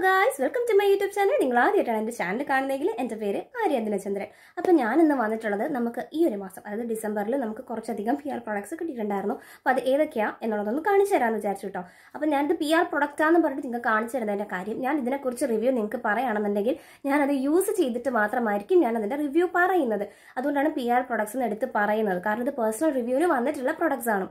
Guys, welcome to my YouTube channel. നിങ്ങൾ ആദ്യമായിട്ടാണ് എൻ്റെ ചാനൽ കാണുന്നതെങ്കിൽ എൻ്റെ പേര് ആര്യ ദിനചന്ദ്രൻ. അപ്പോൾ ഞാൻ ഇന്ന് വന്നിട്ടുള്ളത് നമുക്ക് ഈ ഒരു മാസം, അതായത് ഡിസംബറിൽ നമുക്ക് കുറച്ചധികം PR പ്രോഡക്ട്സ് കിട്ടിയിട്ടുണ്ടായിരുന്നു. അപ്പോൾ അത് ഏതൊക്കെയാണ് എന്നുള്ളതൊന്ന് കാണിച്ചു തരാമെന്ന് വിചാരിച്ചു കേട്ടോ. അപ്പോൾ ഞാനിത് PR പ്രൊഡക്റ്റാണെന്ന് പറഞ്ഞിട്ട് നിങ്ങൾക്ക് കാണിച്ചു തരുന്നതിൻ്റെ കാര്യം, ഞാൻ ഇതിനെക്കുറിച്ച് റിവ്യൂ നിങ്ങൾക്ക് പറയുകയാണെന്നുണ്ടെങ്കിൽ ഞാനത് യൂസ് ചെയ്തിട്ട് മാത്രമായിരിക്കും ഞാൻ അതിൻ്റെ റിവ്യൂ പറയുന്നത്. അതുകൊണ്ടാണ് PR പ്രോഡക്ട്സ് എന്ന് എടുത്ത് പറയുന്നത്, കാരണം ഇത് പേഴ്സണൽ റിവ്യൂവിന് വന്നിട്ടുള്ള പ്രോഡക്ട്സ് ആണ്.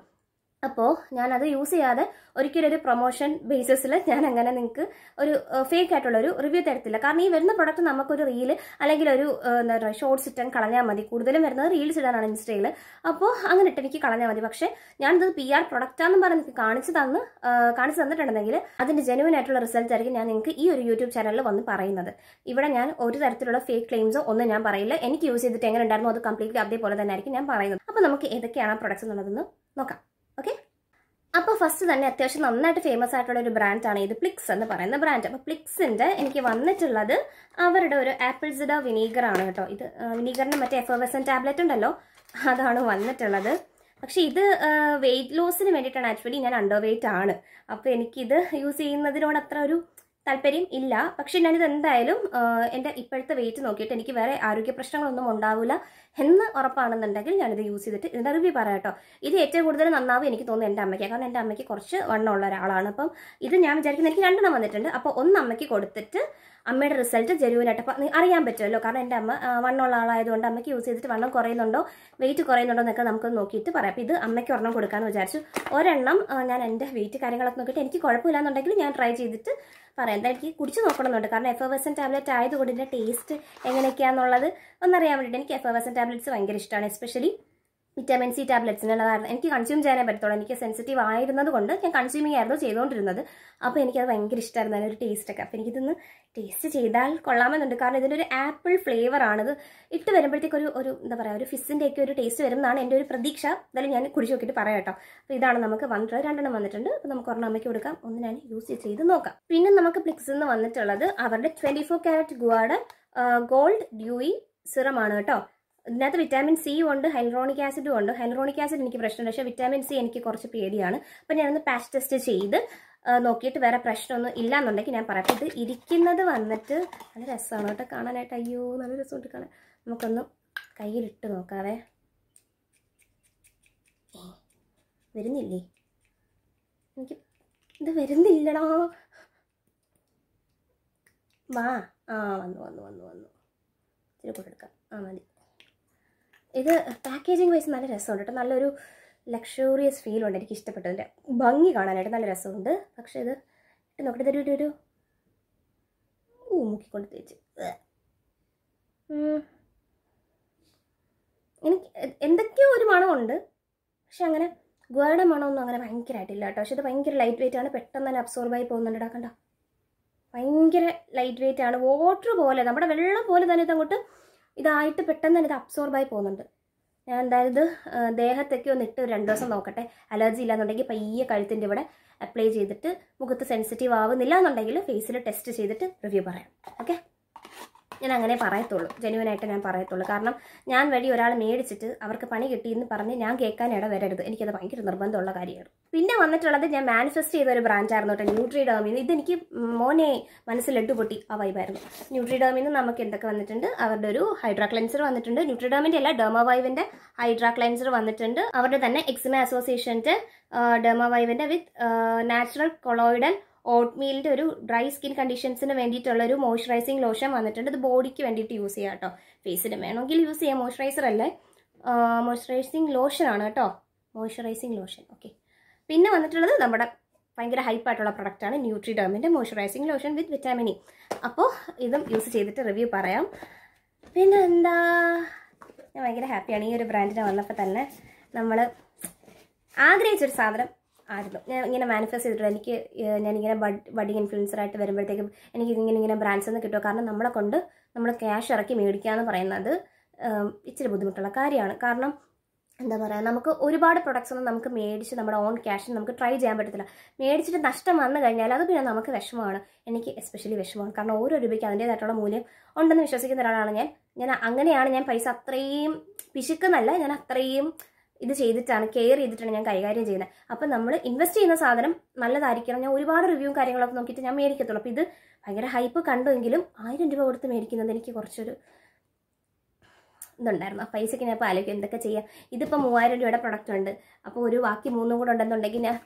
അപ്പോൾ ഞാനത് യൂസ് ചെയ്യാതെ ഒരിക്കലും ഒരു പ്രൊമോഷൻ ബേസിസിൽ ഞാൻ അങ്ങനെ നിങ്ങൾക്ക് ഒരു ഫേക്ക് ആയിട്ടുള്ള ഒരു റിവ്യൂ തരത്തില്ല. കാരണം ഈ വരുന്ന പ്രൊഡക്റ്റ് നമുക്കൊരു റീല് അല്ലെങ്കിൽ ഒരു എന്താ പറയുക ഷോർട്സ് ഇട്ടാൻ കളഞ്ഞാൽ മതി. കൂടുതലും വരുന്നത് റീൽസ് ഇടാനാണ് ഇൻസ്റ്റയിൽ. അപ്പോൾ അങ്ങനെ ഇട്ട് എനിക്ക് കളഞ്ഞാൽ മതി. പക്ഷേ ഞാനിത് PR പ്രൊഡക്റ്റാണെന്ന് പറഞ്ഞ് എനിക്ക് കാണിച്ചു തന്നിട്ടുണ്ടെങ്കിൽ അതിൻ്റെ ജെന്യുവൻ ആയിട്ടുള്ള റിസൾട്ട് ആയിരിക്കും ഞാൻ നിങ്ങൾക്ക് ഈ ഒരു യൂട്യൂബ് ചാനലിൽ വന്ന് പറയുന്നത്. ഇവിടെ ഞാൻ ഒരു തരത്തിലുള്ള ഫേക്ക് ക്ലെയിംസോ ഒന്നും ഞാൻ പറയില്ല. എനിക്ക് യൂസ് ചെയ്തിട്ട് എങ്ങനെ ഉണ്ടായിരുന്നു അത് കംപ്ലീറ്റ്ലി അതേപോലെ തന്നെ ആയിരിക്കും ഞാൻ പറയുന്നത്. അപ്പോൾ നമുക്ക് ഏതൊക്കെയാണ് ആ പ്രൊഡക്ട്സ് എന്നുള്ളതെന്ന് നോക്കാം. ഓക്കെ, അപ്പോൾ ഫസ്റ്റ് തന്നെ അത്യാവശ്യം നന്നായിട്ട് ഫേമസ് ആയിട്ടുള്ള ഒരു ബ്രാൻഡാണ് ഇത്, പ്ലിക്സ് എന്ന് പറയുന്ന ബ്രാൻഡ്. അപ്പോൾ പ്ലിക്സിൻ്റെ എനിക്ക് വന്നിട്ടുള്ളത് അവരുടെ ഒരു ആപ്പിൾ സിഡർ വിനീഗർ ആണ് കേട്ടോ. ഇത് വിനീഗറിൻ്റെ മറ്റേ എഫർവെസൻറ്റ് ടാബ്ലറ്റ് ഉണ്ടല്ലോ, അതാണ് വന്നിട്ടുള്ളത്. പക്ഷേ ഇത് വെയിറ്റ് ലോസിന് വേണ്ടിയിട്ടാണ്. ആക്ച്വലി ഞാൻ അണ്ടർ വെയിറ്റ് ആണ്, അപ്പോൾ എനിക്കിത് യൂസ് ചെയ്യുന്നതിനോട് അത്ര ഒരു താല്പര്യം ഇല്ല. പക്ഷേ ഞാനിത് എന്തായാലും എൻ്റെ ഇപ്പോഴത്തെ വെയിറ്റ് നോക്കിയിട്ട് എനിക്ക് വേറെ ആരോഗ്യ പ്രശ്നങ്ങളൊന്നും ഉണ്ടാവില്ല എന്ന് ഉറപ്പാണെന്നുണ്ടെങ്കിൽ ഞാനിത് യൂസ് ചെയ്തിട്ട് ഇതിൻ്റെ റിവ്യൂ പറയാം കേട്ടോ. ഇത് ഏറ്റവും കൂടുതൽ നന്നാവും എനിക്ക് തോന്നുന്നു എൻ്റെ അമ്മയ്ക്ക്, കാരണം എൻ്റെ അമ്മയ്ക്ക് കുറച്ച് വണ്ണമുള്ള ഒരാളാണ്. അപ്പം ഇത് ഞാൻ വിചാരിക്കുന്നത് എനിക്ക് 2 വന്നിട്ടുണ്ട്. അപ്പോൾ ഒന്ന് അമ്മയ്ക്ക് കൊടുത്തിട്ട് അമ്മയുടെ റിസൾട്ട് ജെന്യുവനായിട്ട് അപ്പം അറിയാൻ പറ്റുമല്ലോ. കാരണം എൻ്റെ അമ്മ വണ്ണമുള്ള ആളായതുകൊണ്ട് അമ്മയ്ക്ക് യൂസ് ചെയ്തിട്ട് വണ്ണം കുറയുന്നുണ്ടോ വെയിറ്റ് കുറയുന്നുണ്ടോ എന്നൊക്കെ നമുക്ക് നോക്കിയിട്ട് പറയാം. അപ്പോൾ ഇത് അമ്മയ്ക്ക് ഒരെണ്ണം കൊടുക്കാമെന്ന് വിചാരിച്ചു. ഒരെണ്ണം ഞാൻ എൻ്റെ വെയിറ്റ് കാര്യങ്ങളൊക്കെ നോക്കിയിട്ട് എനിക്ക് കുഴപ്പമില്ലാന്നുണ്ടെങ്കിൽ ഞാൻ ട്രൈ ചെയ്തിട്ട് പറയാം. എന്താ എനിക്ക് കുടിച്ച് നോക്കണമെന്നുണ്ട്, കാരണം എഫർവെസൻറ്റ് ടാബ്ലറ്റ് ആയതുകൊണ്ട് ഇതിൻ്റെ ടേസ്റ്റ് എങ്ങനെയൊക്കെയാണെന്നുള്ളത് ഒന്നറിയാൻ വേണ്ടിയിട്ട്. എനിക്ക് എഫർവെസൻറ്റ് ടാബ്ലറ്റ്സ് ഭയങ്കര ഇഷ്ടമാണ്, എസ്പെഷ്യലി വിറ്റാമിൻ C ടാബ്ലറ്റ്സിനുള്ളതാണ് എനിക്ക് കൺസ്യൂം ചെയ്യാനേ പറ്റത്തുള്ളൂ. എനിക്ക് സെൻസിറ്റീവ് ആയിരുന്നത് കൊണ്ട് ഞാൻ കൺസ്യൂമിങ് ആയിരുന്നു ചെയ്തുകൊണ്ടിരുന്നത്. അപ്പോൾ എനിക്കത് ഭയങ്കര ഇഷ്ടമായിരുന്നു അതിനൊരു ടേസ്റ്റൊക്കെ. അപ്പോൾ എനിക്കിതൊന്ന് ടേസ്റ്റ് ചെയ്താൽ കൊള്ളാമെന്നുണ്ട്, കാരണം ഇതിൻ്റെ ഒരു ആപ്പിൾ ഫ്ലേവറാണിത്. ഇട്ട് വരുമ്പോഴത്തേക്ക് ഒരു എന്താ പറയുക, ഒരു ഫിസ്സിൻ്റെയൊക്കെ ഒരു ടേസ്റ്റ് വരുന്നതാണ് എൻ്റെ ഒരു പ്രതീക്ഷ. എന്തായാലും ഞാൻ കുടിച്ച് നോക്കിയിട്ട് പറയാം കേട്ടോ. അപ്പോൾ ഇതാണ് നമുക്ക് വന്നിട്ടുള്ളത്, 2 വന്നിട്ടുണ്ട്. അപ്പോൾ നമുക്ക് ഒരെണ്ണം അമ്മയ്ക്ക് കൊടുക്കാം, ഒന്ന് ഞാൻ യൂസ് ചെയ്ത് നോക്കാം. പിന്നെ നമുക്ക് പ്ലിക്സിൽ നിന്ന് വന്നിട്ടുള്ളത് അവരുടെ 24 കാരറ്റ് ഗുവാഡ് ഗോൾഡ് ഡ്യൂയി സിറമാണ് കേട്ടോ. ഇതിനകത്ത് വിറ്റാമിൻ C ഉണ്ട്, ഹൈലറോണിക് ആസിഡും ഉണ്ട്. ഹൈലറോണിക് ആസിഡ് എനിക്ക് പ്രശ്നമില്ല, പക്ഷേ വിറ്റാമിൻ C എനിക്ക് കുറച്ച് പേടിയാണ്. അപ്പം ഞാനൊന്ന് പാച്ച് ടെസ്റ്റ് ചെയ്ത് നോക്കിയിട്ട് വേറെ പ്രശ്നമൊന്നും ഇല്ല എന്നുണ്ടെങ്കിൽ ഞാൻ പറയാം. ഇത് ഇരിക്കുന്നത് വന്നിട്ട് നല്ല രസമാണ് കേട്ടോ കാണാനായിട്ട്. അയ്യോ നല്ല രസമുണ്ട് കാണാൻ. നമുക്കൊന്ന് കയ്യിലിട്ട് നോക്കാവേ. വരുന്നില്ലേ, എനിക്ക് ഇത് വരുന്നില്ലടാ. വാ, വന്നു ഇച്ചിരി കൂടെ എടുക്കാം. മതി. ഇത് പാക്കേജിങ് വൈസ് നല്ല രസമുണ്ട് കേട്ടോ. നല്ലൊരു ലക്ഷൂറിയസ് ഫീലുണ്ട്, എനിക്ക് ഇഷ്ടപ്പെട്ടതിൻ്റെ ഭംഗി കാണാനായിട്ട് നല്ല രസമുണ്ട്. പക്ഷേ ഇത് നോക്കിയിട്ട് ഇതൊരു മുക്കിക്കൊണ്ട് തേച്ച് എനിക്ക് എന്തൊക്കെയോ ഒരു മണമുണ്ട്, പക്ഷെ അങ്ങനെ ഗുവായുടെ മണമൊന്നും അങ്ങനെ ഭയങ്കരമായിട്ടില്ല കേട്ടോ. പക്ഷെ ഇത് ഭയങ്കര ലൈറ്റ് വെയിറ്റ് ആണ്, പെട്ടെന്ന് തന്നെ അബ്സോർബായി പോകുന്നുണ്ട്. കണ്ട, ഭയങ്കര ലൈറ്റ് വെയിറ്റ് ആണ്, വാട്ടർ പോലെ, നമ്മുടെ വെള്ളം പോലെ തന്നെ ഇതങ്ങോട്ട് ഇതായിട്ട് പെട്ടെന്ന് തന്നെ ഇത് അബ്സോർബായി പോകുന്നുണ്ട്. ഞാൻ എന്തായാലും ഇത് ദേഹത്തൊക്കെ ഒന്ന് ഇട്ട് 2 ദിവസം നോക്കട്ടെ. അലർജി ഇല്ലാന്നുണ്ടെങ്കിൽ പയ്യെ കഴുത്തിൻ്റെ ഇവിടെ അപ്ലൈ ചെയ്തിട്ട്, മുഖത്ത് സെൻസിറ്റീവ് ആവുന്നില്ല എന്നുണ്ടെങ്കിൽ ഫേസിൽ ടെസ്റ്റ് ചെയ്തിട്ട് റിവ്യൂ പറയാം. ഓക്കെ, ഞാൻ അങ്ങനെ പറയത്തുള്ളൂ, ജെന്യുവനായിട്ട് ഞാൻ പറയത്തുള്ളൂ. കാരണം ഞാൻ വഴി ഒരാൾ മേടിച്ചിട്ട് അവർക്ക് പണി കിട്ടിയെന്ന് പറഞ്ഞ് ഞാൻ കേൾക്കാൻ ഇടവരരുത്. എനിക്കത് ഭയങ്കര നിർബന്ധമുള്ള കാര്യമാണ്. പിന്നെ വന്നിട്ടുള്ളത് ഞാൻ മാനിഫെസ്റ്റ് ചെയ്ത ഒരു ബ്രാൻഡായിരുന്നു കേട്ടോ, ന്യൂട്രിഡേമിൽ നിന്ന്. ഇതെനിക്ക് മോനെ മനസ്സിൽ എട്ടുപൊട്ടി ആ വൈബായിരുന്നു. ന്യൂട്രിഡേമിൽ നിന്ന് നമുക്ക് എന്തൊക്കെ വന്നിട്ടുണ്ട്, അവരുടെ ഒരു ഹൈഡ്രാ ക്ലെൻസർ വന്നിട്ടുണ്ട്. ന്യൂട്രിഡേമിൻ്റെ അല്ല, ഡെർമവൈവിൻ്റെ ഹൈഡ്രാ ക്ലെൻസർ വന്നിട്ടുണ്ട്. അവരുടെ തന്നെ എക്സിമ അസോസിയേഷൻ്റെ ഡെർമവൈവിൻ്റെ വിത്ത് നാച്ചുറൽ കൊളോയിഡൽ ഓട്ട്മീലിൻ്റെ ഒരു ഡ്രൈ സ്കിൻ കണ്ടീഷൻസിന് വേണ്ടിയിട്ടുള്ള ഒരു മോയ്സ്ചറൈസിങ് ലോഷൻ വന്നിട്ടുണ്ട്. ഇത് ബോഡിക്ക് വേണ്ടിയിട്ട് യൂസ് ചെയ്യാം കേട്ടോ. ഫേസിന് വേണമെങ്കിൽ യൂസ് ചെയ്യാം, മോയ്സ്ചറൈസർ അല്ലേ, മോയ്സ്ചറൈസിങ് ലോഷനാണ് കേട്ടോ, മോയ്സ്ചറൈസിങ് ലോഷൻ. ഓക്കെ, പിന്നെ വന്നിട്ടുള്ളത് നമ്മുടെ ഭയങ്കര ഹൈപ്പായിട്ടുള്ള പ്രൊഡക്റ്റാണ് ന്യൂട്രിഡേമിൻ്റെ moisturising lotion with vitamin E. അപ്പോൾ ഇതും യൂസ് ചെയ്തിട്ട് റിവ്യൂ പറയാം. പിന്നെ എന്താ, ഞാൻ ഭയങ്കര ഹാപ്പിയാണ് ഈ ഒരു ബ്രാൻഡിനെ വന്നപ്പോൾ തന്നെ. നമ്മൾ ആഗ്രഹിച്ചൊരു സാധനം ആയിരുന്നു. ഞാൻ ഇങ്ങനെ മാനിഫെസ്റ്റ് ചെയ്തിട്ടുള്ള ഞാനിങ്ങനെ ബഡിങ് ഇൻഫ്ലുവൻസറായിട്ട് വരുമ്പോഴത്തേക്കും എനിക്ക് ഇങ്ങനെ ബ്രാൻഡ്സ് ഒന്നും കിട്ടുമോ. കാരണം നമ്മളെ കൊണ്ട് നമ്മൾ ക്യാഷ് ഇറക്കി മേടിക്കുക എന്ന് പറയുന്നത് ഇച്ചിരി ബുദ്ധിമുട്ടുള്ള കാര്യമാണ്. കാരണം എന്താ പറയുക, നമുക്ക് ഒരുപാട് പ്രൊഡക്ട്സ് ഒന്നും നമുക്ക് മേടിച്ച് നമ്മുടെ ഓൺ ക്യാഷിന് നമുക്ക് ട്രൈ ചെയ്യാൻ പറ്റത്തില്ല. മേടിച്ചിട്ട് നഷ്ടം വന്നു കഴിഞ്ഞാൽ അത് പിന്നെ നമുക്ക് വിഷമമാണ്. എനിക്ക് എസ്പെഷ്യലി വിഷമമാണ്, കാരണം ഓരോ രൂപയ്ക്ക് അതിൻ്റേതായിട്ടുള്ള മൂല്യം ഉണ്ടെന്ന് വിശ്വസിക്കുന്ന ഒരാളാണ് ഞാൻ. അങ്ങനെയാണ് ഞാൻ പൈസ അത്രയും പിശുക്കുന്നല്ല, ഞാൻ അത്രയും ഇത് ചെയ്തിട്ടാണ്, കെയർ ചെയ്തിട്ടാണ് ഞാൻ കൈകാര്യം ചെയ്യുന്നത്. അപ്പം നമ്മൾ ഇൻവെസ്റ്റ് ചെയ്യുന്ന സാധനം നല്ലതായിരിക്കണം. ഞാൻ ഒരുപാട് റിവ്യൂവും കാര്യങ്ങളൊക്കെ നോക്കിയിട്ട് ഞാൻ മേടിക്കത്തുള്ളൂ. അപ്പോൾ ഇത് ഭയങ്കര ഹൈപ്പ് കണ്ടുവെങ്കിലും 1000 രൂപ കൊടുത്ത് മേടിക്കുന്നത് എനിക്ക് കുറച്ചൊരു ഇതുണ്ടായിരുന്നു. ആ പൈസയ്ക്ക് ഞാൻ ഇപ്പോൾ ആലോചിക്കും എന്തൊക്കെ ചെയ്യാം. ഇതിപ്പോൾ 3000 രൂപയുടെ പ്രൊഡക്റ്റ് ഉണ്ട്. അപ്പോൾ ഒരു ബാക്കി 3 കൂടെ ഉണ്ടെന്നുണ്ടെങ്കിൽ ഞാൻ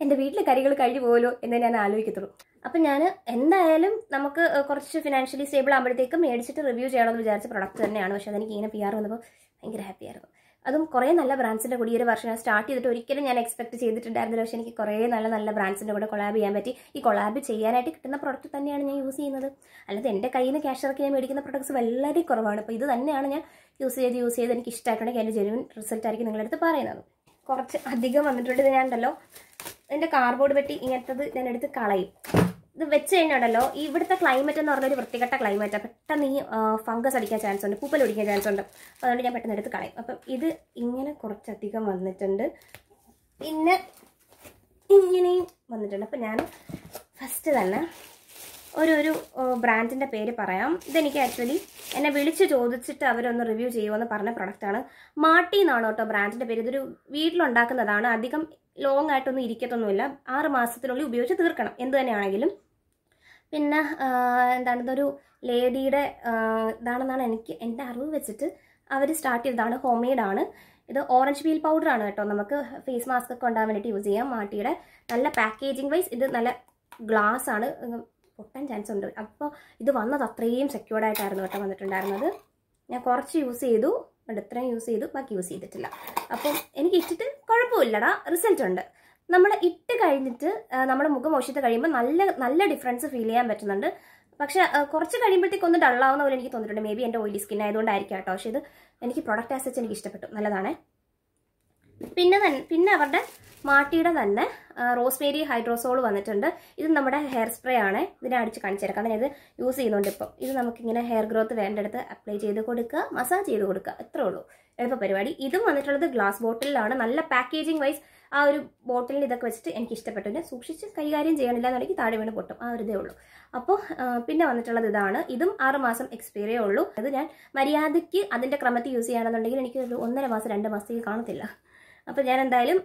എൻ്റെ വീട്ടിലെ കറികൾ കഴിഞ്ഞു പോകുമല്ലോ എന്ന് ഞാൻ ആലോചിക്കത്തുള്ളൂ. അപ്പം ഞാൻ എന്തായാലും നമുക്ക് കുറച്ച് ഫിനാൻഷ്യലി സ്റ്റേബിൾ ആകുമ്പോഴത്തേക്കും മേടിച്ചിട്ട് റിവ്യൂ ചെയ്യണമെന്ന് വിചാരിച്ച പ്രൊഡക്റ്റ് തന്നെയാണ്. പക്ഷേ അതെനിക്ക് ഇങ്ങനെ PR വന്നപ്പോൾ ഭയങ്കര ഹാപ്പി ആയിരുന്നു. അതും കുറേ നല്ല ബ്രാൻഡ്സിൻ്റെ കൂടി ഈ ഒരു വർഷം ഞാൻ സ്റ്റാർട്ട് ചെയ്തിട്ട് ഒരിക്കലും ഞാൻ എക്സ്പെക്ട് ചെയ്തിട്ടുണ്ടായിരുന്നില്ല. പക്ഷേ എനിക്ക് കുറേ നല്ല ബ്രാൻഡ്സിൻ്റെ കൂടെ കൊളാബ് ചെയ്യാൻ പറ്റി. ഈ കൊളാബ് ചെയ്യാനായിട്ട് കിട്ടുന്ന പ്രൊഡക്റ്റ് തന്നെയാണ് ഞാൻ യൂസ് ചെയ്യുന്നത്. അല്ലാതെ എൻ്റെ കയ്യിൽ നിന്ന് ക്യാഷ് ഇറക്കി ഞാൻ മേടിക്കുന്ന പ്രൊഡക്ട്സ് വളരെ കുറവാണ്. അപ്പോൾ ഇത് തന്നെയാണ് ഞാൻ യൂസ് ചെയ്ത് എനിക്ക് ഇഷ്ടമായിട്ടുണ്ടെങ്കിൽ എൻ്റെ ജെന്യൂൻ റിസൾട്ട് ആയിരിക്കും നിങ്ങളുടെ അടുത്ത് പറയുന്നത്. കുറച്ച് അധികം വന്നിട്ടുണ്ട്. ഇത് ഞാൻ ഉണ്ടല്ലോ എൻ്റെ കാർഡ്ബോർഡ് പെട്ടി ഇങ്ങനത്തത് ഞാൻ എടുത്ത് കളയും. ഇത് വെച്ച് കഴിഞ്ഞുണ്ടല്ലോ ഇവിടുത്തെ ക്ലൈമറ്റ് എന്ന് പറഞ്ഞൊരു വൃത്തികെട്ട ക്ലൈമറ്റാണ്. പെട്ടെന്ന് ഈ ഫംഗസ് അടിക്കാൻ ചാൻസ് ഉണ്ട്, പൂപ്പൽ ഒടിക്കാൻ ചാൻസ് ഉണ്ട്. അപ്പോൾ അതുകൊണ്ട് ഞാൻ പെട്ടെന്ന് എടുത്ത് കളയും. അപ്പം ഇത് ഇങ്ങനെ കുറച്ചധികം വന്നിട്ടുണ്ട്. പിന്നെ ഇങ്ങനെയും വന്നിട്ടുണ്ട്. അപ്പം ഞാൻ ഫസ്റ്റ് തന്നെ ഒരു ബ്രാൻഡിൻ്റെ പേര് പറയാം. ഇതെനിക്ക് ആക്ച്വലി എന്നെ വിളിച്ച് ചോദിച്ചിട്ട് അവരൊന്ന് റിവ്യൂ ചെയ്യുമെന്ന് പറഞ്ഞ പ്രൊഡക്റ്റാണ്. മാട്ടി എന്നാണ് കേട്ടോ ബ്രാൻഡിൻ്റെ പേര്. ഇതൊരു വീട്ടിലുണ്ടാക്കുന്നതാണ്. അധികം ലോങ് ആയിട്ടൊന്നും ഇരിക്കത്തൊന്നുമില്ല. 6 മാസത്തിനുള്ളിൽ ഉപയോഗിച്ച് തീർക്കണം എന്ത് തന്നെയാണെങ്കിലും. പിന്നെ എന്താണ്, ഇതൊരു ലേഡിയുടെ ഇതാണെന്നാണ് എൻ്റെ അറിവ് വെച്ചിട്ട് അവർ സ്റ്റാർട്ട് ചെയ്തതാണ്. ഹോം മെയ്ഡാണ്. ഇത് ഓറഞ്ച് പീൽ പൗഡറാണ് കേട്ടോ. നമുക്ക് ഫേസ് മാസ്ക് ഒക്കെ ഉണ്ടാകാൻ വേണ്ടിയിട്ട് യൂസ് ചെയ്യാം. മാട്ടിയുടെ നല്ല പാക്കേജിങ് വൈസ് ഇത് നല്ല ഗ്ലാസ് ആണ്, പൊട്ടാൻ ചാൻസ് ഉണ്ട്. അപ്പോൾ ഇത് വന്നത് അത്രയും സെക്യൂർഡ് ആയിട്ടായിരുന്നു കേട്ടോ വന്നിട്ടുണ്ടായിരുന്നത്. ഞാൻ കുറച്ച് യൂസ് ചെയ്തു, ഇത്രയും യൂസ് ചെയ്തു, ബാക്കി യൂസ് ചെയ്തിട്ടില്ല. അപ്പം എനിക്ക് ഇട്ടിട്ട് കുഴപ്പമില്ലടാ, റിസൾട്ട് ഉണ്ട്. നമ്മൾ ഇട്ട് കഴിഞ്ഞിട്ട് നമ്മുടെ മുഖം ഒഴിച്ചിട്ട് കഴിയുമ്പോൾ നല്ല ഡിഫറൻസ് ഫീൽ ചെയ്യാൻ പറ്റുന്നുണ്ട്. പക്ഷേ കുറച്ച് കഴിയുമ്പോഴത്തേക്ക് ഒന്ന് ഡള്ളാവുന്ന പോലെ എനിക്ക് തോന്നിയിട്ടുണ്ട്. മേ ബി എൻ്റെ ഓയിലി സ്കിൻ ആയതുകൊണ്ടായിരിക്കും കേട്ടോ. പക്ഷേ ഇത് എനിക്ക് പ്രൊഡക്റ്റ് ആസ് സച്ച് എനിക്ക് ഇഷ്ടപ്പെട്ടു, നല്ലതാണേ. പിന്നെ അവരുടെ മാട്ടിയുടെ തന്നെ റോസ്മേരി ഹൈഡ്രോസോൾ വന്നിട്ടുണ്ട്. ഇത് നമ്മുടെ ഹെയർ സ്പ്രേ ആണ്. ഇതിനെ അടിച്ച് കാണിച്ചു തരാം. കാരണം ഇത് യൂസ് ചെയ്യുന്നുണ്ട് ഇപ്പോൾ. ഇത് നമുക്കിങ്ങനെ ഹെയർ ഗ്രോത്ത് വേണ്ടടുത്ത് അപ്ലൈ ചെയ്ത് കൊടുക്കുക, മസാജ് ചെയ്ത് കൊടുക്കുക, എത്രേ ഉള്ളൂ, എളുപ്പ പരിപാടി. ഇതും വന്നിട്ടുള്ളത് ഗ്ലാസ് ബോട്ടിലാണ്. നല്ല പാക്കേജിങ് വൈസ് ആ ഒരു ബോട്ടിലിൽ ഇതൊക്കെ വെച്ചിട്ട് എനിക്ക് ഇഷ്ടപ്പെട്ടു. പിന്നെ സൂക്ഷിച്ച് കൈകാര്യം ചെയ്യണില്ല എന്നുണ്ടെങ്കിൽ താഴെ വീണ് പൊട്ടും, ആ ഒരു ഇതേ ഉള്ളൂ. അപ്പോൾ പിന്നെ വന്നിട്ടുള്ളത് ഇതാണ്. ഇതും 6 മാസം എക്സ്പയറിയേ ഉള്ളൂ. അത് ഞാൻ മര്യാദയ്ക്ക് അതിൻ്റെ ക്രമത്തിൽ യൂസ് ചെയ്യുകയാണെന്നുണ്ടെങ്കിൽ എനിക്ക് ഒരു 1.5 മാസം 2 മാസത്തേക്ക് കാണത്തില്ല. അപ്പോൾ ഞാൻ എന്തായാലും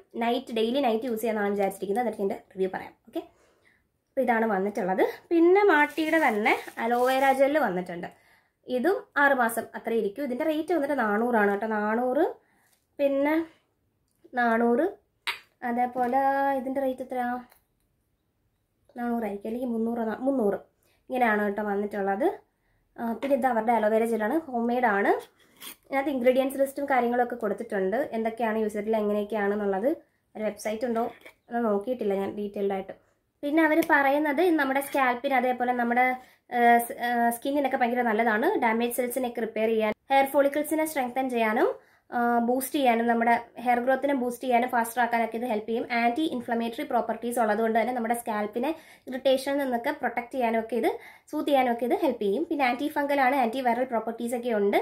ഡെയിലി നൈറ്റ് യൂസ് ചെയ്യാനാണ് വിചാരിച്ചിരിക്കുന്നത്. എന്നിട്ട് എൻ്റെ റിവ്യൂ പറയാം. ഓക്കെ, അപ്പോൾ ഇതാണ് വന്നിട്ടുള്ളത്. പിന്നെ മാട്ടിയുടെ തന്നെ അലോവേര ജെല്ല് വന്നിട്ടുണ്ട്. ഇതും 6 മാസം അത്ര ഇരിക്കും. ഇതിൻ്റെ റേറ്റ് വന്നിട്ട് 400 ആണ് കേട്ടോ. 400, പിന്നെ 400, അതേപോലെ ഇതിൻ്റെ റേറ്റ് എത്രയാ, 400 ആയിരിക്കും, അല്ലെങ്കിൽ 300 ഇങ്ങനെയാണ് കേട്ടോ വന്നിട്ടുള്ളത്. പിന്നെ ഇത് അവരുടെ അലോവേര ജെല്ലാണ്, ഹോം മെയ്ഡാണ്. ഇതിനകത്ത് ഇൻഗ്രീഡിയൻസ് ലിസ്റ്റും കാര്യങ്ങളൊക്കെ കൊടുത്തിട്ടുണ്ട്, എന്തൊക്കെയാണ് യൂസ് ചെയ്തിട്ടുള്ള എങ്ങനെയൊക്കെയാണെന്നുള്ളത്. ഒരു വെബ്സൈറ്റ് ഉണ്ടോ എന്ന് നോക്കിയിട്ടില്ല ഞാൻ ഡീറ്റെയിൽഡ് ആയിട്ട്. പിന്നെ അവർ പറയുന്നത് നമ്മുടെ സ്കാൽപ്പിന് അതേപോലെ നമ്മുടെ സ്കിന്നിനൊക്കെ ഭയങ്കര നല്ലതാണ്. ഡാമേജ് സെൽസിനൊക്കെ റിപ്പയർ ചെയ്യാൻ, ഹെയർ ഫോളിക്കിൾസിനെ സ്ട്രെങ്തൻ ചെയ്യാനും ബൂസ്റ്റ് ചെയ്യാനും, നമ്മുടെ ഹെയർ ഗ്രോത്തിനെ ബൂസ്റ്റ് ചെയ്യാനും ഫാസ്റ്റർ ആക്കാനൊക്കെ ഇത് ഹെൽപ്പ് ചെയ്യും. ആൻറ്റി ഇൻഫ്ലമേറ്ററി പ്രോപ്പർട്ടീസ് ഉള്ളതുകൊണ്ട് തന്നെ നമ്മുടെ സ്കാൽപ്പിനെ ഇറിറ്റേഷനിൽ നിന്നൊക്കെ പ്രൊട്ടക്ട് ചെയ്യാനും ഒക്കെ ഇത് സൂത്ത് ചെയ്യാനും ഒക്കെ ഇത് ഹെൽപ്പ് ചെയ്യും. പിന്നെ ആൻറ്റി ഫംഗലാണ്, ആൻറ്റി വൈറൽ പ്രോപ്പർട്ടീസ് ഒക്കെ ഉണ്ട്.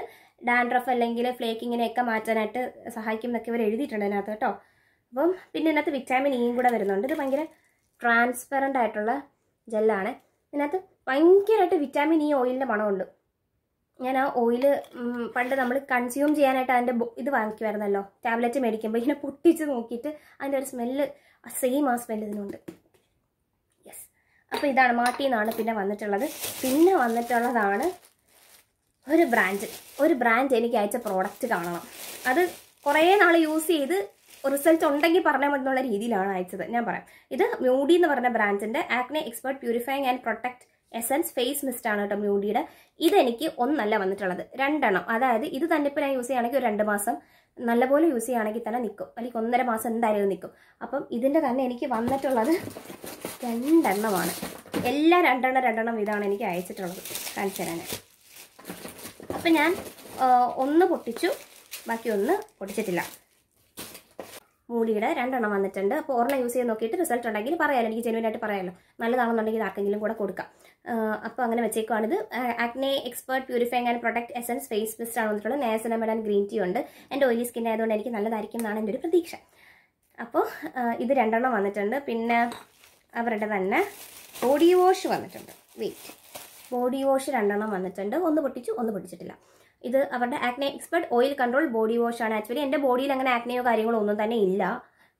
ഡാൻഡ്രഫ് അല്ലെങ്കിൽ ഫ്ലേക്കിങ്ങിനെയൊക്കെ മാറ്റാനായിട്ട് സഹായിക്കും എന്നൊക്കെ ഇവർ എഴുതിയിട്ടുണ്ട് അതിനകത്ത് കേട്ടോ. അപ്പം പിന്നെ ഇതിനകത്ത് വിറ്റാമിൻ ഇയും കൂടെ വരുന്നുണ്ട്. ഇത് ഭയങ്കര ട്രാൻസ്പെറൻ്റ് ആയിട്ടുള്ള ജെല്ലാണ്. ഇതിനകത്ത് ഭയങ്കരമായിട്ട് വിറ്റാമിൻ ഇ ഓയിലിൻ്റെ മണമുണ്ട്. ഞാൻ ആ ഓയില് പണ്ട് നമ്മൾ കൺസ്യൂം ചെയ്യാനായിട്ട് അതിൻ്റെ ഇത് വാങ്ങിക്കുമായിരുന്നല്ലോ, ടാബ്ലറ്റ് മേടിക്കുമ്പോൾ ഇങ്ങനെ പൊട്ടിച്ച് നോക്കിയിട്ട് അതിൻ്റെ ഒരു സ്മെല്ല്, സെയിം ആ സ്മെല്ല് ഇതിനുണ്ട്. യെസ്, അപ്പോൾ ഇതാണ് മാട്ടിന്നാണ് പിന്നെ വന്നിട്ടുള്ളത്. പിന്നെ വന്നിട്ടുള്ളതാണ് ഒരു ബ്രാൻഡ് എനിക്ക് അയച്ച പ്രോഡക്റ്റ് കാണണം. അത് കുറേ നാൾ യൂസ് ചെയ്ത് റിസൾട്ട് ഉണ്ടെങ്കിൽ പറഞ്ഞാൽ മതി എന്നുള്ള രീതിയിലാണ് അയച്ചത്. ഞാൻ പറയാം. ഇത് മ്യൂഡി എന്ന് പറഞ്ഞ ബ്രാൻഡിൻ്റെ acne expert purifying and protect essence face mist ആണ് കേട്ടോ മ്യൂഡിയുടെ. ഇതെനിക്ക് ഒന്നല്ല വന്നിട്ടുള്ളത്, 2 എണ്ണം. അതായത് ഇത് തന്നെ ഇപ്പോൾ ഞാൻ യൂസ് ചെയ്യുകയാണെങ്കിൽ ഒരു 2 മാസം നല്ലപോലെ യൂസ് ചെയ്യുകയാണെങ്കിൽ തന്നെ നിൽക്കും, അല്ലെങ്കിൽ 1.5 മാസം എന്തായാലും നിൽക്കും. അപ്പം ഇതിൻ്റെ തന്നെ എനിക്ക് വന്നിട്ടുള്ളത് 2 എണ്ണമാണ്. എല്ലാം 2 എണ്ണം ഇതാണ് എനിക്ക് അയച്ചിട്ടുള്ളത്. കാണിച്ചു തരാൻ. അപ്പം ഞാൻ ഒന്ന് പൊട്ടിച്ചു, ബാക്കി ഒന്ന് പൊട്ടിച്ചിട്ടില്ല. മൂടിയുടെ 2 എണ്ണം വന്നിട്ടുണ്ട്. അപ്പോൾ ഒരെണ്ണം യൂസ് ചെയ്ത് നോക്കിയിട്ട് റിസൾട്ട് ഉണ്ടെങ്കിൽ പറയാമല്ലോ, എനിക്ക് ജെന്യൂനായിട്ട് പറയാമല്ലോ. നല്ലതാണെന്നുണ്ടെങ്കിൽ ആർക്കെങ്കിലും കൂടെ കൊടുക്കാം. അപ്പോൾ അങ്ങനെ വെച്ചേക്കുവാണിത്. Acne expert purifying and protect essence face mist ആണ് വന്നിട്ടുള്ളത്. നയാസിനമൈഡ് ആൻഡ് ഗ്രീൻ ടീ ഉണ്ട്. എൻ്റെ ഓയിലി സ്കിൻ ആയതുകൊണ്ട് എനിക്ക് നല്ലതായിരിക്കും എന്നാണ് എൻ്റെ ഒരു പ്രതീക്ഷ. അപ്പോൾ ഇത് 2 എണ്ണം വന്നിട്ടുണ്ട്. പിന്നെ അവരുടെ തന്നെ ബോഡി വാഷ് വന്നിട്ടുണ്ട്. ബോഡി വാഷ് 2 എണ്ണം വന്നിട്ടുണ്ട്. ഒന്ന് പൊട്ടിച്ചു, ഒന്ന് പൊട്ടിച്ചിട്ടില്ല. ഇത് അവരുടെ acne expert oil control body wash ആണ്. ആക്ച്വലി എൻ്റെ ബോഡിയിൽ അങ്ങനെ ആക്നെയോ കാര്യങ്ങളോ ഒന്നും തന്നെ ഇല്ല.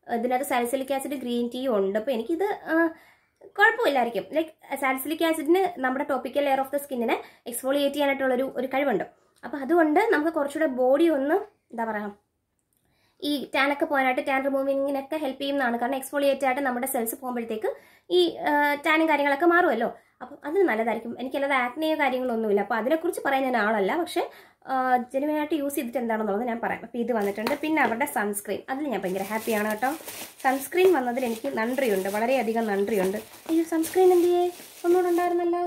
ഇതിനകത്ത് സാലിസിലിക് ആസിഡ് ഗ്രീൻ ടീയും ഉണ്ട്. അപ്പോൾ എനിക്കിത് കുഴപ്പമില്ലായിരിക്കും. ലൈക്ക് സാലിസിലിക് ആസിഡിന് നമ്മുടെ ടോപ്പിക്കൽ ലെയർ ഓഫ് ദ സ്കിന്നിനെ എക്സ്ഫോളിയേറ്റ് ചെയ്യാനായിട്ടുള്ളൊരു കഴിവുണ്ട്. അപ്പോൾ അതുകൊണ്ട് നമുക്ക് കുറച്ചുകൂടെ ബോഡി ഒന്ന് എന്താ പറയുക, ഈ ടാനൊക്കെ പോകാനായിട്ട്, ടാൻ റിമൂവിങ്ങിനൊക്കെ ഹെൽപ്പ് ചെയ്യുന്നതാണ്. കാരണം എക്സ്ഫോളിയേറ്റ് ആയിട്ട് നമ്മുടെ സെൽസ് പോകുമ്പോഴത്തേക്ക് ഈ ടാനും കാര്യങ്ങളൊക്കെ മാറുമല്ലോ. അപ്പം അതിന് നല്ലതായിരിക്കും. എനിക്കല്ലാതെ ആക്നെയോ കാര്യങ്ങളൊന്നുമില്ല. അപ്പോൾ അതിനെക്കുറിച്ച് പറയാൻ ഞാൻ ആളല്ല, പക്ഷേ ജെനുവിനായിട്ട് യൂസ് ചെയ്തിട്ട് എന്താണെന്നുള്ളത് ഞാൻ പറയാം. അപ്പോൾ ഇത് വന്നിട്ടുണ്ട്. പിന്നെ അവരുടെ സൺസ്ക്രീൻ, അതിൽ ഞാൻ ഭയങ്കര ഹാപ്പിയാണ് കേട്ടോ. സൺസ്ക്രീൻ വന്നതിൽ എനിക്ക് നന്ദിയുണ്ട്, വളരെയധികം നന്ദിയുണ്ട്. അയ്യോ, സൺസ്ക്രീൻ എന്തിയേ, ഒന്നുകൂടെ ഉണ്ടായിരുന്നല്ലോ.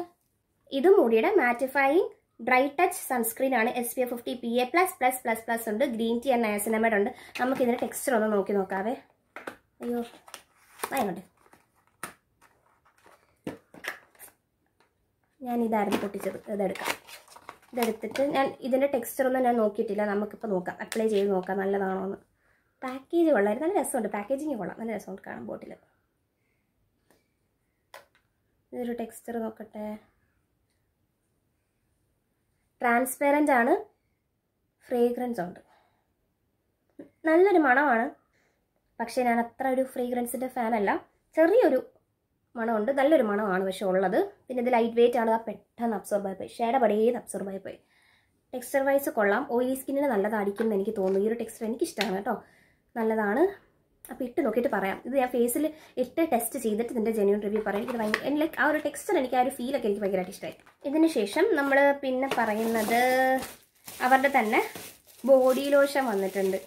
ഇത് മൂടിയുടെ മാറ്റിഫൈയിങ് ഡ്രൈ ടച്ച് സൺസ്ക്രീൻ ആണ്. SPF 50 PA++++ ഉണ്ട്. ഗ്രീൻ ടീ ആൻഡ് നയാസിനമൈഡ് ഉണ്ട്. നമുക്ക് ഇതിൻ്റെ ടെക്സ്ചർ ഒന്ന് നോക്കാവേ. അയ്യോ, വായങ്ങോട്ടെ. ഞാൻ ഇതായിരുന്നു പൊട്ടിച്ചത്. ഇതെടുത്തിട്ട് ഞാൻ ഇതിൻ്റെ ടെക്സ്ചറൊന്നും ഞാൻ നോക്കിയിട്ടില്ല. നമുക്കിപ്പോൾ നോക്കാം, അപ്ലൈ ചെയ്ത് നോക്കാം നല്ലതാണോ എന്ന്. പാക്കേജ് കൊള്ളായിരുന്നു, നല്ല രസമുണ്ട്. പാക്കേജിങ് കൊള്ളാം, നല്ല രസമുണ്ട് കാണാൻ ബോട്ടിൽ. ഇതൊരു ടെക്സ്ചർ നോക്കട്ടെ. ട്രാൻസ്പെറൻ്റ് ആണ്, ഫ്രേഗ്രൻസ് ഉണ്ട്, നല്ലൊരു മണമാണ്. പക്ഷേ ഞാൻ അത്ര ഒരു ഫ്രേഗ്രൻസിൻ്റെ ഫാനല്ല. ചെറിയൊരു മണമുണ്ട്, നല്ലൊരു മണമാണ് പക്ഷെ ഉള്ളത്. പിന്നെ ഇത് ലൈറ്റ് വെയിറ്റ് ആണ്, പെട്ടെന്ന് അബ്സോർബ് ആയിപ്പോയി, ഷേഡപടിയേന്ന് അബ്സോർബ് ആയിപ്പോയി. ടെക്സ്ചർ വൈസ് കൊള്ളാം. ഓയിലി സ്കിന്നിന് നല്ലതായിരിക്കും എനിക്ക് തോന്നുന്നു. ഈ ഒരു ടെക്സ്ചർ എനിക്കിഷ്ടമാണ് കേട്ടോ, നല്ലതാണ്. അപ്പോൾ ഇട്ട് നോക്കിയിട്ട് പറയാം. ഇത് ഞാൻ ഫേസിൽ ഇട്ട് ടെസ്റ്റ് ചെയ്തിട്ട് ഇതിൻ്റെ ജെന്യൂൻ റിവ്യൂ പറയാം. എനിക്ക് ഭയങ്കര ലൈക്ക് ആ ഒരു ടെക്സ്ചർ, എനിക്ക് ആ ഒരു ഫീലൊക്കെ എനിക്ക് ഭയങ്കരമായിട്ട് ഇഷ്ടമായി. ഇതിന് ശേഷം നമ്മൾ പിന്നെ പറയുന്നത് അവരുടെ തന്നെ ബോഡി ലോഷൻ വന്നിട്ടുണ്ട്.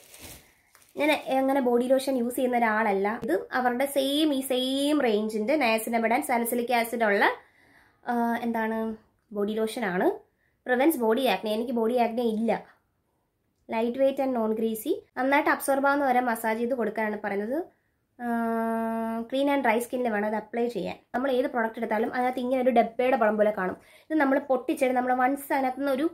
ഞാൻ അങ്ങനെ ബോഡി ലോഷൻ യൂസ് ചെയ്യുന്ന ഒരാളല്ല. ഇത് അവരുടെ സെയിം റേഞ്ചിൻ്റെ നയാസിനമൈഡ് ആൻഡ് സാലിസിലിക് ആസിഡ് ഉള്ള എന്താണ് ബോഡി ലോഷനാണ്. Prevents body acne. എനിക്ക് ബോഡി ആക്നെ ഇല്ല. Light weight and non greasy. നന്നായിട്ട് അബ്സോർബ് ആവുന്ന വരെ മസാജ് ചെയ്ത് കൊടുക്കാനാണ് പറയുന്നത്. ക്ലീൻ ആൻഡ് ഡ്രൈ സ്കിന്നിൽ വേണം അത് അപ്ലൈ ചെയ്യാൻ. നമ്മൾ ഏത് പ്രോഡക്റ്റ് എടുത്താലും അതിനകത്ത് ഇങ്ങനെ ഒരു ഡബ്ബയുടെ പടം പോലെ കാണും. ഇത് നമ്മൾ പൊട്ടിച്ചിട്ട് നമ്മൾ വൺസ് അതിനകത്തുനിന്ന് ഒരു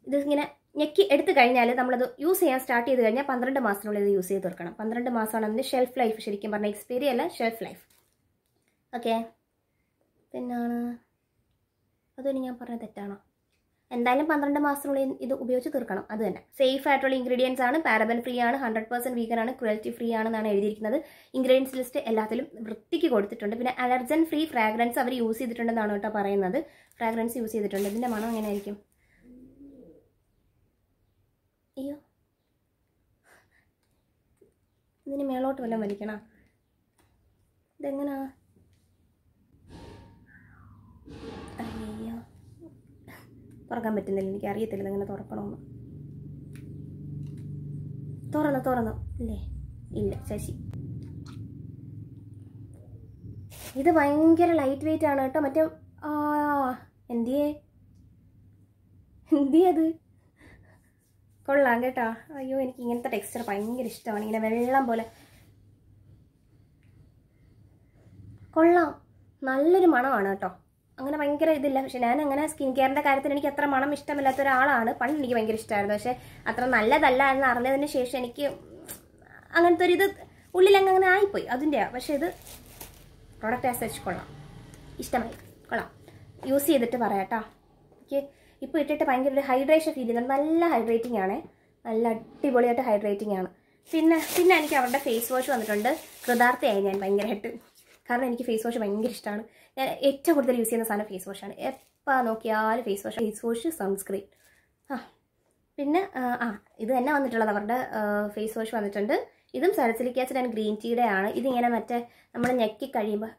ഇത് ഇങ്ങനെ ഞെക്കി എടുത്തു കഴിഞ്ഞാൽ നമ്മളത് യൂസ് ചെയ്യാൻ സ്റ്റാർട്ട് ചെയ്ത് കഴിഞ്ഞാൽ 12 മാസത്തിനുള്ളിൽ ഇത് യൂസ് ചെയ്ത് തീർക്കണം. 12 മാസമാണ് അതിൻ്റെ ഷെൽഫ് ലൈഫ്. ശരിക്കും പറഞ്ഞാൽ എക്സ്പയറി അല്ല, ഷെൽഫ് ലൈഫ്. ഓക്കെ, പിന്നാണ് അതൊരു ഞാൻ പറഞ്ഞത് തെറ്റാണോ? എന്തായാലും 12 മാസത്തിനുള്ളിൽ ഇത് ഉപയോഗിച്ച് തീർക്കണം. അത് തന്നെ. സേഫ് ആയിട്ടുള്ള ഇൻഗ്രീഡിയൻസ് ആണ്, പാരബൻ ഫ്രീ ആണ്, 100% വീഗൻ ആണ്, ക്രുവൽറ്റി ഫ്രീ ആണെന്നാണ് എഴുതിയിരിക്കുന്നത്. ഇൻഗ്രീഡിയൻസ് ലിസ്റ്റ് എല്ലാത്തിലും വൃത്തിക്ക് കൊടുത്തിട്ടുണ്ട്. പിന്നെ അലർജൻ ഫ്രീ ഫ്രാഗ്രൻസ് അവർ യൂസ് ചെയ്തിട്ടുണ്ടെന്നാണ് കേട്ടോ പറയുന്നത്. ഫ്രാഗ്രൻസ് യൂസ് ചെയ്തിട്ടുണ്ട്. ഇതിൻ്റെ മണം എങ്ങനെയായിരിക്കും? അയ്യോ, ഇതിന് മേളോട്ട് വല്ലതും വലിക്കണം. ഇതെങ്ങനാ? അയ്യോ, തുറക്കാൻ പറ്റുന്നില്ല, എനിക്ക് അറിയത്തില്ല ഇതെങ്ങനെ തുറക്കണമെന്ന്. തുറന്നു ഇല്ലേ? ഇല്ല, ശശി. ഇത് ഭയങ്കര ലൈറ്റ് വെയിറ്റ് ആണ് കേട്ടോ. മറ്റേ എന്തിയേ അത് കൊള്ളാം കേട്ടോ. അയ്യോ, എനിക്ക് ഇങ്ങനത്തെ ടെക്സ്ചർ ഭയങ്കര ഇഷ്ടമാണ്. ഇങ്ങനെ വെള്ളം പോലെ കൊള്ളാം, നല്ലൊരു മണമാണ് കേട്ടോ. അങ്ങനെ ഭയങ്കര ഇതില്ല. പക്ഷെ ഞാൻ അങ്ങനെ സ്കിൻ കെയറിൻ്റെ കാര്യത്തിൽ എനിക്ക് അത്ര മണം ഇഷ്ടമില്ലാത്ത ഒരാളാണ്. പണ്ട് എനിക്ക് ഭയങ്കര ഇഷ്ടമായിരുന്നു. പക്ഷെ അത്ര നല്ലതല്ല എന്ന് അറിഞ്ഞതിന് ശേഷം എനിക്ക് അങ്ങനത്തെ ഒരു ഇത് ഉള്ളിലങ്ങനെ ആയിപ്പോയി. അതിൻ്റെയാണ്. പക്ഷേ ഇത് പ്രോഡക്റ്റ് ആസ് സച്ച് കൊള്ളാം, ഇഷ്ടമായി, കൊള്ളാം. യൂസ് ചെയ്തിട്ട് പറയാം കേട്ടോ. എനിക്ക് ഇപ്പോൾ ഇട്ടിട്ട് ഭയങ്കര ഒരു ഹൈഡ്രേഷൻ ഫീൽ ചെയ്യുന്നുണ്ട്. നല്ല ഹൈഡ്രേറ്റിംഗ് ആണ്, നല്ല അടിപൊളിയായിട്ട് ഹൈഡ്രേറ്റിംഗ് ആണ്. പിന്നെ എനിക്ക് അവരുടെ ഫേസ് വാഷ് വന്നിട്ടുണ്ട്. കൃതാർത്ഥയായി ഞാൻ ഭയങ്കരമായിട്ട്. കാരണം എനിക്ക് ഫേസ് വാഷ് ഭയങ്കര ഇഷ്ടമാണ്. ഞാൻ ഏറ്റവും കൂടുതൽ യൂസ് ചെയ്യുന്ന സാധനം ഫേസ് വാഷാണ്. എപ്പോൾ നോക്കിയാലും ഫേസ് വാഷ്, സൺസ്ക്രീൻ. പിന്നെ ഇത് തന്നെ വന്നിട്ടുള്ളത് അവരുടെ ഫേസ് വാഷ് വന്നിട്ടുണ്ട്. ഇതും സാലിസിലിക് ആസിഡ് ആൻഡ് ഗ്രീൻ ടീയുടെ ആണ്. ഇതിങ്ങനെ മറ്റേ നമ്മൾ ഞെക്കി കഴിയുമ്പോൾ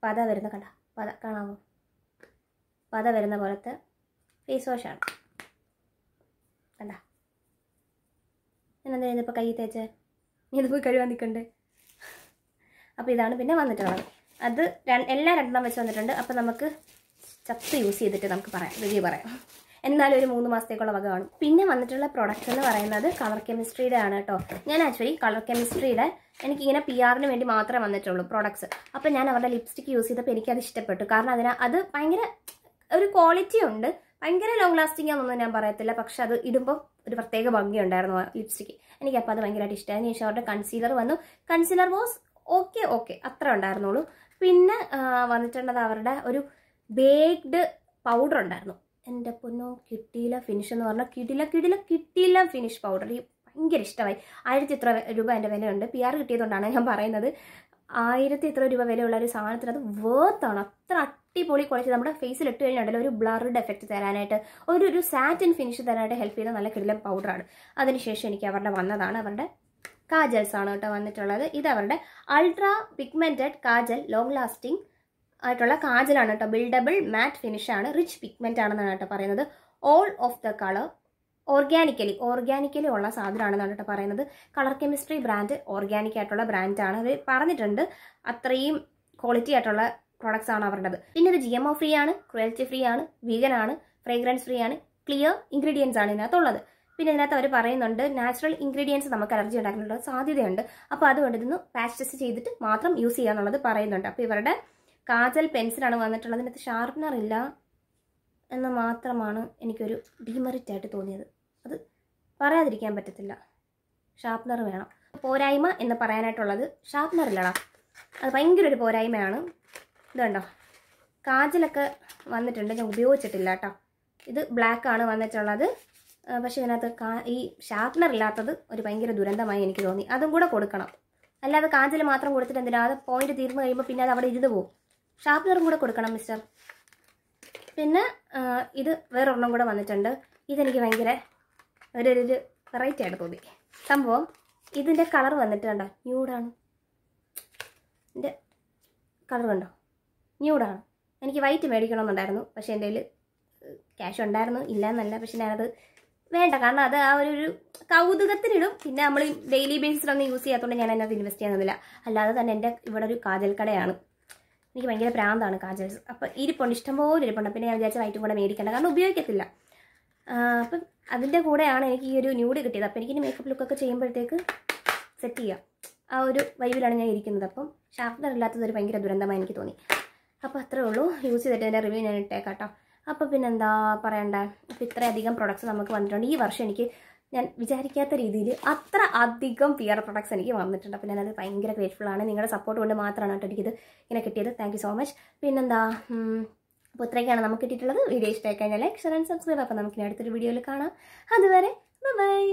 പത വരുന്ന കാണാമോ? പത വരുന്ന പോലത്തെ ഫേസ് വാഷാണ്. കണ്ട, ഞാനെന്താ ഇപ്പോൾ കൈ തേച്ച് ഇത് പോയി കഴുകാൻ നിൽക്കണ്ടേ? അപ്പോൾ ഇതാണ് പിന്നെ വന്നിട്ടുള്ളത്. അത് എല്ലാം 2 വെച്ച് വന്നിട്ടുണ്ട്. അപ്പോൾ നമുക്ക് ചത്ത് യൂസ് ചെയ്തിട്ട് നമുക്ക് റിവ്യൂ പറയാം. എന്നാലും ഒരു 3 മാസത്തേക്കുള്ള വക കാണും. പിന്നെ വന്നിട്ടുള്ള പ്രോഡക്റ്റ് എന്ന് പറയുന്നത് കളർ കെമിസ്ട്രിയുടെ ആണ് കേട്ടോ. ഞാൻ ആക്ച്വലി കളർ കെമിസ്ട്രിയുടെ എനിക്കിങ്ങനെ PR-ന് വേണ്ടി മാത്രമേ വന്നിട്ടുള്ളൂ പ്രോഡക്ട്സ്. അപ്പോൾ ഞാൻ അവരുടെ ലിപ്സ്റ്റിക്ക് യൂസ് ചെയ്തപ്പോൾ എനിക്കത് ഇഷ്ടപ്പെട്ടു. കാരണം അത് ഭയങ്കര ഒരു ക്വാളിറ്റി ഉണ്ട്. ഭയങ്കര ലോങ് ലാസ്റ്റിംഗ് ആണെന്നൊന്നും ഞാൻ പറയത്തില്ല. പക്ഷെ അത് ഇടുമ്പോൾ ഒരു പ്രത്യേക ഭംഗിയുണ്ടായിരുന്നു ആ ലിപ്സ്റ്റിക്ക്. എനിക്കപ്പോൾ അത് ഭയങ്കരമായിട്ട് ഇഷ്ടമായി. അതിന് ശേഷം അവരുടെ കൺസീലർ വന്നു. കൺസീലർ വാസ് ഓക്കെ അത്ര ഉണ്ടായിരുന്നുള്ളൂ. പിന്നെ വന്നിട്ടുള്ളത് അവരുടെ ഒരു ബേക്ക്ഡ് പൗഡർ ഉണ്ടായിരുന്നു. എൻ്റെ പൊന്നോ കിട്ടിയില്ല ഫിനിഷ് എന്ന് പറഞ്ഞാൽ കിട്ടിയില്ല ഫിനിഷ് പൗഡർ. ഈ ഭയങ്കര ഇഷ്ടമായി. 1000 ഇത്ര രൂപ എൻ്റെ വിലയുണ്ട്. PR കിട്ടിയതുകൊണ്ടാണ് ഞാൻ പറയുന്നത്. 1000 ഇത്ര രൂപ വിലയുള്ള ഒരു സാധനത്തിന് അത് വേർത്താണ്. അത്ര അടിപൊളി ക്വാളിറ്റി. നമ്മുടെ ഫേസിൽ ഇട്ട് കഴിഞ്ഞാൽ ഒരു ബ്ലർഡ് എഫക്റ്റ് തരാനായിട്ട്, ഒരു സാറ്റിൻ ഫിനിഷ് തരാനായിട്ട് ഹെൽപ്പ് ചെയ്യുന്ന നല്ല കിടിലൻ പൗഡറാണ്. അതിനുശേഷം എനിക്ക് അവരുടെ വന്നതാണ് അവരുടെ കാജൽസ് ആണ് കേട്ടോ വന്നിട്ടുള്ളത്. ഇത് അവരുടെ ultra pigmented kajal, long lasting ആയിട്ടുള്ള കാജലാണ് കേട്ടോ. ബിൽഡബിൾ മാറ്റ് ഫിനിഷ് ആണ്, റിച്ച് പിഗ്മെന്റ് ആണെന്നാണ് കേട്ടോ പറയുന്നത്. All of the colour organically ഉള്ള സാധനമാണെന്നാണ് കേട്ടോ പറയുന്നത്. കളർ കെമിസ്ട്രി ബ്രാൻഡ് ഓർഗാനിക് ആയിട്ടുള്ള ബ്രാൻഡാണ്. അവർ പറഞ്ഞിട്ടുണ്ട് അത്രയും ക്വാളിറ്റി ആയിട്ടുള്ള പ്രോഡക്ട്സ് ആണ് അവരുടേത്. പിന്നെ ഇത് GMO ഫ്രീ ആണ്, ക്രുവൽറ്റി ഫ്രീ ആണ്, വീഗൻ ആണ്, ഫ്രേഗ്രൻസ് ഫ്രീ ആണ്, ക്ലിയർ ഇൻഗ്രീഡിയൻസ് ആണ് ഇതിനകത്തുള്ളത്. പിന്നെ ഇതിനകത്ത് അവർ പറയുന്നുണ്ട് നാച്ചുറൽ ഇൻഗ്രീഡിയൻസ് നമുക്ക് അലർജി ഉണ്ടാക്കാനുള്ള സാധ്യതയുണ്ട്. അപ്പോൾ അതുകൊണ്ട് ഇതൊന്ന് പാച്ച് ടെസ്റ്റ് ചെയ്തിട്ട് മാത്രം യൂസ് ചെയ്യാന്നുള്ളത് പറയുന്നുണ്ട്. അപ്പോൾ ഇവരുടെ കാജൽ പെൻസിലാണ് വന്നിട്ടുള്ളത്. ഇതിനകത്ത് ഷാർപ്പനർ ഇല്ല എന്ന് മാത്രമാണ് എനിക്കൊരു ഡീമെറിറ്റ് ആയിട്ട് തോന്നിയത്. അത് പറയാതിരിക്കാൻ പറ്റത്തില്ല, ഷാർപ്പനർ വേണം. പോരായ്മ എന്ന് പറയാനായിട്ടുള്ളത് ഷാർപ്പനർ ഇല്ലടാ, അത് ഭയങ്കര ഒരു പോരായ്മയാണ്. ഇതുണ്ടോ കാജലൊക്കെ വന്നിട്ടുണ്ട്, ഞാൻ ഉപയോഗിച്ചിട്ടില്ല കേട്ടോ. ഇത് ബ്ലാക്ക് ആണ് വന്നിട്ടുള്ളത്. പക്ഷേ ഇതിനകത്ത് ഈ ഷാർപ്പനർ ഇല്ലാത്തത് ഒരു ഭയങ്കര ദുരന്തമായി എനിക്ക് തോന്നി. അതും കൂടെ കൊടുക്കണം. അല്ലാതെ കാജൽ മാത്രം കൊടുത്തിട്ട് എന്തിനാ, അത് പോയിന്റ് തീർന്നു കഴിയുമ്പോൾ പിന്നെ അത് അവിടെ ഇരുന്ന് പോകും. ഷാർപ്പനറും കൂടെ കൊടുക്കണം മിസ്റ്റർ. പിന്നെ ഇത് വേറൊരെണ്ണം കൂടെ വന്നിട്ടുണ്ട്. ഇതെനിക്ക് ഭയങ്കര ഒരു വെറൈറ്റി ആയിട്ട് തോന്നി സംഭവം. ഇതിൻ്റെ കളർ വന്നിട്ട് കണ്ടോ, ന്യൂഡാണ്. ഇതിൻ്റെ കളർ കണ്ടോ, ന്യൂഡാണ്. എനിക്ക് വൈറ്റ് മേടിക്കണമെന്നുണ്ടായിരുന്നു, പക്ഷേ എൻ്റെ കയ്യിൽ ക്യാഷ് ഉണ്ടായിരുന്നു, ഇല്ല എന്നല്ല. പക്ഷെ ഞാനത് വേണ്ട, കാരണം അത് ആ ഒരു കൗതുകത്തിനിടും. പിന്നെ നമ്മൾ ഡെയിലി ബേസിലൊന്നും യൂസ് ചെയ്യാത്തതുകൊണ്ട് ഞാൻ അതിനകത്ത് ഇൻവെസ്റ്റ് ചെയ്യുന്നില്ല. അല്ലാതെ തന്നെ എൻ്റെ ഇവിടെ ഒരു കാജൽ കടയാണ്. എനിക്ക് ഭയങ്കര പ്രാന്താണ് കാജൽസ്. അപ്പോൾ ഇരിപ്പുണ്ട്, ഇഷ്ടംപോലെ ഇരിപ്പുണ്ട്. പിന്നെ ഞാൻ വിചാരിച്ച വൈറ്റും കൂടെ മേടിക്കേണ്ട, കാരണം ഉപയോഗിക്കത്തില്ല. അപ്പം അതിൻ്റെ കൂടെയാണ് എനിക്ക് ഈ ഒരു ന്യൂഡ് കിട്ടിയത്. അപ്പോൾ എനിക്കിനി മേക്കപ്പ് ലുക്കൊക്കെ ചെയ്യുമ്പോഴത്തേക്ക് സെറ്റ് ചെയ്യാം. ആ ഒരു വൈബിലാണ് ഞാൻ ഇരിക്കുന്നത്. അപ്പം ഷാർപ്പനർ ഇല്ലാത്തത് ഒരു ഭയങ്കര ദുരന്തമായി എനിക്ക് തോന്നി. അപ്പോൾ അത്രേ ഉള്ളൂ. യൂസ് ചെയ്തിട്ട് എൻ്റെ റിവ്യൂ ഞാൻ ഇട്ടേക്കാം കേട്ടോ. അപ്പോൾ പിന്നെ എന്താ പറയണ്ടേ, അപ്പോൾ ഇത്രയധികം പ്രൊഡക്ട്സ് നമുക്ക് വന്നിട്ടുണ്ട്. ഈ വർഷം എനിക്ക് ഞാൻ വിചാരിക്കാത്ത രീതിയിൽ അത്ര അധികം PR പ്രൊഡക്ട്സ് എനിക്ക് വന്നിട്ടുണ്ട്. അപ്പോൾ ഞാനത് ഭയങ്കര ഗ്രേറ്റ്ഫുൾ ആണ്. നിങ്ങളുടെ സപ്പോർട്ട് കൊണ്ട് മാത്രമാണ് കേട്ടോ എനിക്കിത് ഇങ്ങനെ കിട്ടിയത്. Thank you so much. പിന്നെന്താ, അപ്പോൾ ഇത്രയൊക്കെയാണ് നമുക്ക് കിട്ടിയിട്ടുള്ളത്. വീഡിയോ ഇഷ്ടമായി കഴിഞ്ഞാൽ ലൈക്ക്, ഷെയർ ആൻഡ് സബ്സ്ക്രൈബ്. അപ്പോൾ നമുക്കിനി അടുത്തൊരു വീഡിയോയിൽ കാണാം. അതുവരെ ബൈ.